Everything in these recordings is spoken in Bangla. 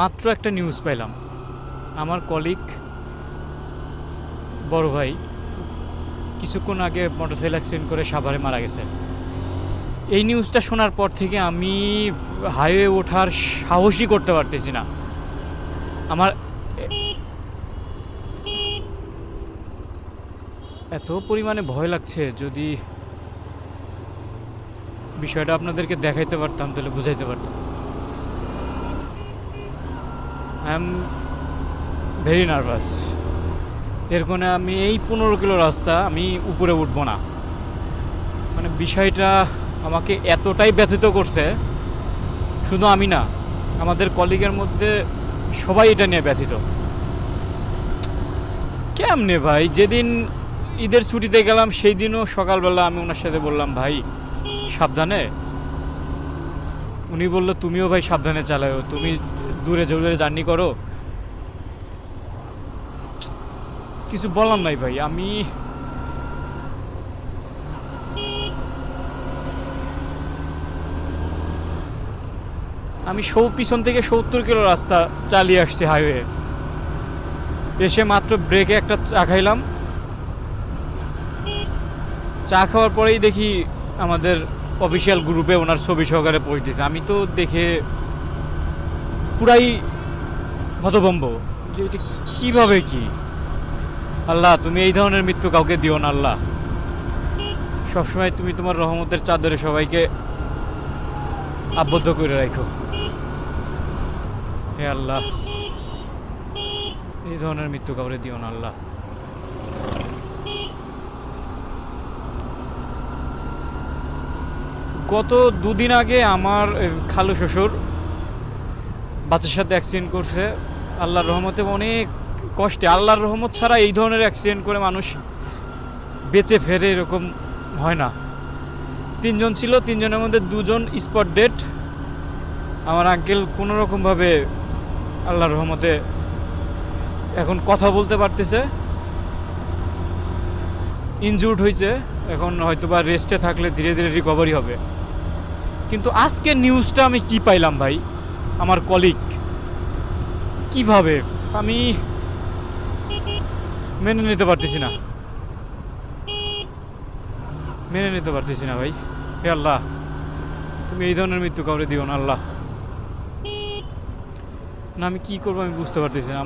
মাত্র একটা নিউজ পাইলাম, আমার কলিগ বড় ভাই কিছুক্ষণ আগে মোটরসাইকেল অ্যাক্সিডেন্ট করে সাভারে মারা গেছে। এই নিউজটা শোনার পর থেকে আমি হাইওয়ে ওঠার সাহসই করতে পারতেছি না। আমার এত পরিমাণে ভয় লাগছে, যদি বিষয়টা আপনাদেরকে দেখাইতে পারতাম তাহলে বুঝাইতে পারতাম। I am very nervous. এর কারণে আমি এই 15 কিলো রাস্তা আমি উপরে উঠবো না। মানে বিষয়টা আমাকে এতটাই ব্যথিত করছে, শুধু আমি না, আমাদের কলিগের মধ্যে সবাই এটা নিয়ে ব্যথিত। কেমনে ভাই, যেদিন ঈদের ছুটিতে গেলাম সেই দিনও সকালবেলা আমি ওনার সাথে বললাম ভাই সাবধানে। উনি বললো তুমিও ভাই সাবধানে চালাও, তুমি দূরে জোরে জার্নি করো। কিছু বললাম নাই ভাই। আমি পিছন থেকে 70 কিলো রাস্তা চালিয়ে আসছি হাইওয়ে। এসে মাত্র ব্রেকে একটা চা খাইলাম। চা খাওয়ার পরেই দেখি আমাদের অফিসিয়াল গ্রুপে ওনার ছবি সহকারে পোস্ট দিতে। আমি তো দেখে পুরাই হতভম্ব যে এটা কীভাবে কি। আল্লাহ তুমি এই ধরনের মৃত্যু কাউকে দিও না আল্লাহ। সবসময় তুমি তোমার রহমতের চাদরে সবাইকে আবদ্ধ করে রাখো হে আল্লাহ। এই ধরনের মৃত্যু কাউকে দিও না আল্লাহ। গত দুদিন আগে আমার খালু শ্বশুর বাচ্চার সাথে অ্যাক্সিডেন্ট করছে। আল্লাহর রহমতে অনেক কষ্টে, আল্লাহর রহমত ছাড়া এই ধরনের অ্যাক্সিডেন্ট করে মানুষ বেঁচে ফেরে এরকম হয় না। 3 জন ছিল, 3 জনের মধ্যে 2 জন স্পট ডেড। আমার আঙ্কেল কোনো রকমভাবে আল্লাহর রহমতে এখন কথা বলতে পারতেছে, ইনজুর্ড হয়েছে, এখন হয়তো বা রেস্টে থাকলে ধীরে ধীরে রিকভারি হবে। কিন্তু আজকের নিউজটা আমি কি পাইলাম ভাই, আমার কলিগ কিভাবে, আমি মেনে নিতে পারতেছি না, ভাই। হে আল্লাহ তুমি এই ধরনের মৃত্যু কাউরে দিও না আল্লাহ। না আমি কি করবো আমি বুঝতে পারতেছি না।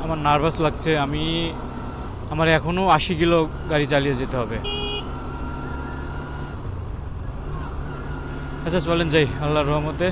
আমার নার্ভাস লাগছে। আমার এখনও 80 কিলো গাড়ি চালিয়ে যেতে হবে। আচ্ছা চলেন যাই আল্লাহর রহমতে।